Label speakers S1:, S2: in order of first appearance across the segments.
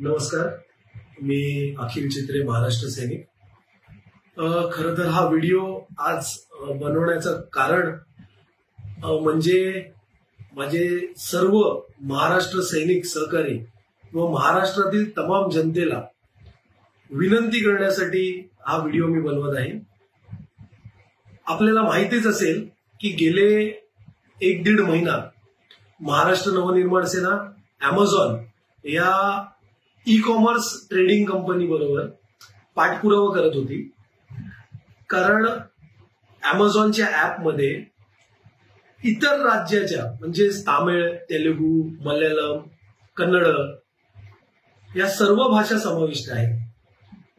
S1: नमस्कार, मी अखिल चित्रे, महाराष्ट्र सैनिक। खरं तर हा व्हिडिओ आज बनवण्याचं कारण म्हणजे माझे सर्व महाराष्ट्र सैनिक सहकारी व महाराष्ट्रातील तमाम जनतेला विनंती करण्यासाठी हा व्हिडिओ मी बनवत आहे। आपल्याला माहितीच असेल की गेले 1-1.5 महिना महाराष्ट्र नवनिर्माण सेना अॅमेझॉन या ई-कॉमर्स ट्रेडिंग कंपनी बरोबर पाठपुरावा करत होती, कारण अॅमेझॉनच्या ऍपमध्ये इतर राज्याच्या म्हणजे तामिळ, तेलुगू, मल्याळम, कन्नड या सर्व भाषा समाविष्ट आहेत।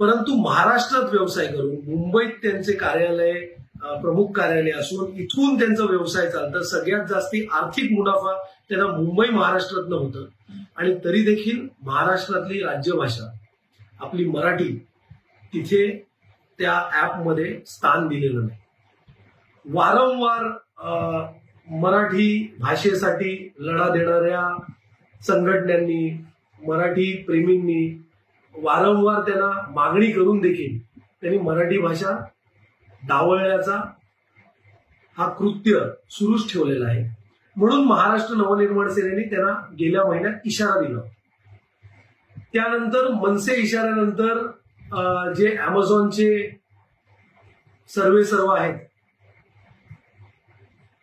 S1: परंतु महाराष्ट्रात व्यवसाय करून मुंबईत त्यांचे कार्यालय, प्रमुख कार्यालय असून इथून त्यांचा व्यवसाय चालतं, सगळ्यात जास्ती आर्थिक मुनाफा त्यांना मुंबई महाराष्ट्रातनं होतं आणि तरी देखील महाराष्ट्रातली राज्यभाषा आपली मराठी तिथे त्या ऍपमध्ये स्थान दिलेलं नाही। वारंवार मराठी भाषेसाठी लढा देणाऱ्या संघटनांनी, मराठी प्रेमींनी वारंवार त्यांना मागणी करून देखील त्यांनी मराठी भाषा डावळण्याचा हा कृत्य सुरूच ठेवलेला आहे। म्हणून महाराष्ट्र नवनिर्माण सेनेने त्यांना गेल्या महिन्यात इशारा दिला। त्यानंतर मनसे इशाऱ्यानंतर जे अॅमेझॉनचे सर्व आहेत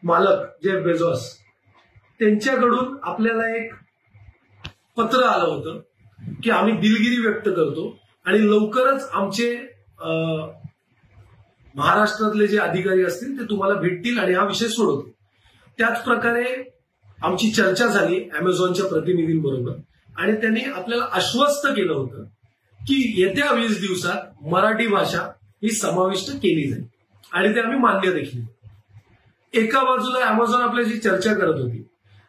S1: मालक जेफ बेझोस, त्यांच्याकडून आपल्याला एक पत्र आलं होतं की आम्ही दिलगिरी व्यक्त करतो आणि लवकरच आमचे महाराष्ट्रातले जे अधिकारी असतील ते तुम्हाला भेटतील आणि हा विषय सोडवतील। त्याच प्रकारे आमची चर्चा झाली अॅमेझॉनच्या प्रतिनिधींबरोबर आणि त्यांनी आपल्याला आश्वस्त केलं होतं की येत्या 20 दिवसात मराठी भाषा ही समाविष्ट केली जाईल आणि ते आम्ही मान्य देखील। एका बाजूला अॅमेझॉन आपल्याशी चर्चा करत होती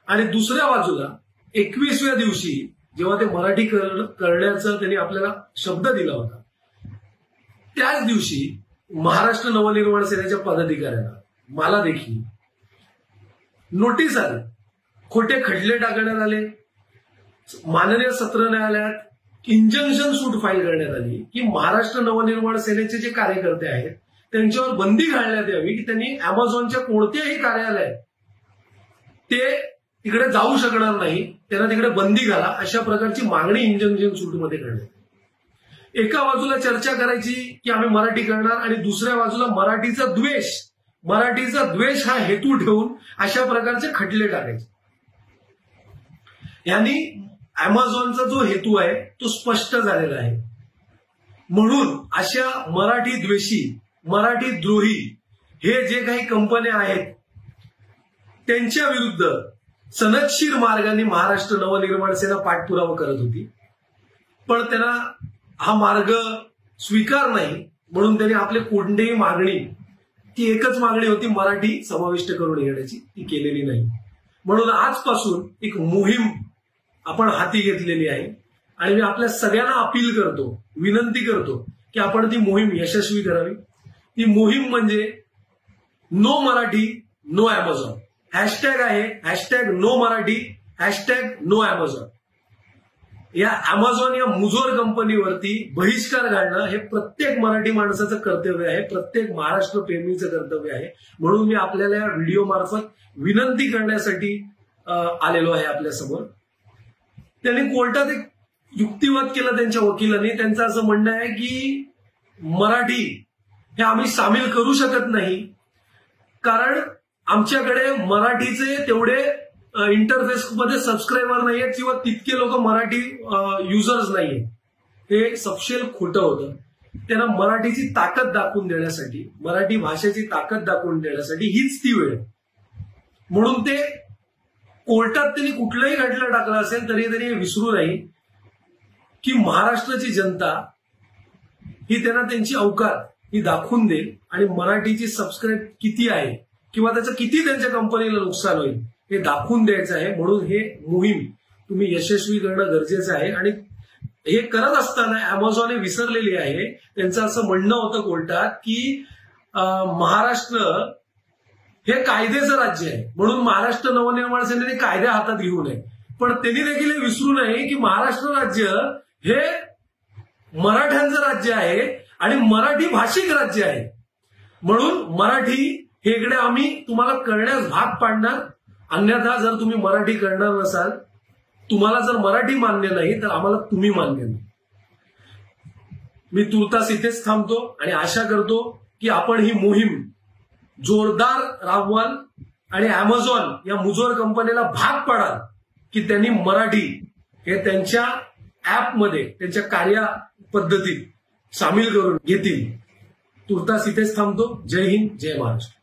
S1: आणि दुसऱ्या बाजूला 21व्या दिवशी जेव्हा ते मराठी करण्याचा त्यांनी आपल्याला शब्द दिला होता, त्याच दिवशी महाराष्ट्र नवनिर्माण सेनेच्या पदाधिकाऱ्यांना, मला देखील नोटीस आली, खोटे खटले टाकण्यात आले, माननीय सत्र न्यायालयात इंजंक्शन सूट फाईल करण्यात आली की महाराष्ट्र नवनिर्माण सेनेचे जे कार्यकर्ते आहेत त्यांच्यावर बंदी घालण्यात यावी की त्यांनी अॅमेझॉनच्या कोणत्याही कार्यालयात ते तिकडे जाऊ शकणार नाही, त्यांना तिकडे बंदी घाला, अशा प्रकारची मागणी इंजंक्शन सूटमध्ये करण्यात आली। एका बाजूला चर्चा करायची की आम्ही मराठी करणार आणि दुसऱ्या बाजूला मराठीचा द्वेष हा हेतू ठेवून अशा प्रकारचे खटले टाकायचे। यांनी अॅमेझॉनचा जो हेतू आहे तो स्पष्ट झालेला आहे। म्हणून अशा मराठी द्वेषी, मराठी द्रोही हे जे काही कंपन्या आहेत त्यांच्या विरुद्ध सनदशीर मार्गाने महाराष्ट्र नवनिर्माण सेना पाठपुरावा करत होती, पण त्यांना हा मार्ग स्वीकार नाही, म्हणून त्यांनी आपली कोणतीही मागणी, ती एकच मागणी होती मराठी समाविष्ट करून घेण्याची, ती केलेली नाही। म्हणून आजपासून एक मोहीम आपण हाती घेतलेली आहे आणि मी आपल्या सगळ्यांना अपील करतो, विनंती करतो की आपण ती मोहीम यशस्वी करावी। ती मोहीम म्हणजे no Marathi no Amazon, hashtag आहे #नो मराठी #नो अॅमेझॉन। या अॅमेझॉन या मुजोर कंपनीवरती बहिष्कार घालणं हे प्रत्येक मराठी माणसाचं कर्तव्य आहे, प्रत्येक महाराष्ट्र प्रेमीचं कर्तव्य आहे। म्हणून मी आपल्याला या व्हिडिओ मार्फत विनंती करण्यासाठी आलेलो आहे आपल्या समोर। त्यांनी कोर्टात एक युक्तिवाद केला त्यांच्या वकिलांनी, त्यांचं असं म्हणणं आहे की मराठी हे आम्ही सामील करू शकत नाही, कारण आमच्याकडे मराठीचे तेवढे इंटरफेसमध्ये सबस्क्रायबर नाहीयेत किंवा तितके लोक मराठी युजर्स नाहीयेत। हे सपशेल खोटं होतं। त्यांना मराठीची ताकद दाखवून देण्यासाठी, मराठी भाषेची ताकद दाखवून देण्यासाठी हीच ती वेळ, म्हणून ते कोर्टात त्यांनी कुठलाही खटला टाकला असेल तरी त्यांनी हे विसरू नये की महाराष्ट्राची जनता ही त्यांना त्यांची अवकात ही दाखवून देईल आणि मराठीची सबस्क्राईब किती आहे किंवा त्याचं किती त्यांच्या कंपनीला नुकसान होईल हे दाखवून द्यायचं आहे। म्हणून हे मोहीम तुम्ही यशस्वी करणं गरजेचं आहे आणि हे करत असताना अॅमेझॉन हे विसरलेली आहे। त्यांचं असं म्हणणं होतं कोर्टात की महाराष्ट्र हे कायद्याचं राज्य आहे, म्हणून महाराष्ट्र नवनिर्माण सेनेने कायदा हातात घेऊ नये, पण त्यांनी देखील हे विसरू नये की महाराष्ट्र राज्य हे मराठ्यांचं राज्य आहे आणि मराठी भाषिक राज्य आहे. म्हणून मराठी हे इकडे आम्ही तुम्हाला करण्यास भाग पाडणार. अन्यथा जर तुम्ही मराठी करणार नसाल, तुम्हाला जर मराठी मान्य नाही तर आम्हाला तुम्ही मान्य नाही. मी तुर्तास इथेच थांबतो आणि आशा करतो की आपण ही मोहीम जोरदार राबवाल आणि अॅमेझॉन या मुजोर कंपनीला भाग पाडाल की त्यांनी मराठी हे त्यांच्या ऍपमध्ये त्यांच्या कार्यपद्धतीत सामील करून घेतील. तुर्तास इथेच थांबतो. जय हिंद, जय महाराष्ट्र.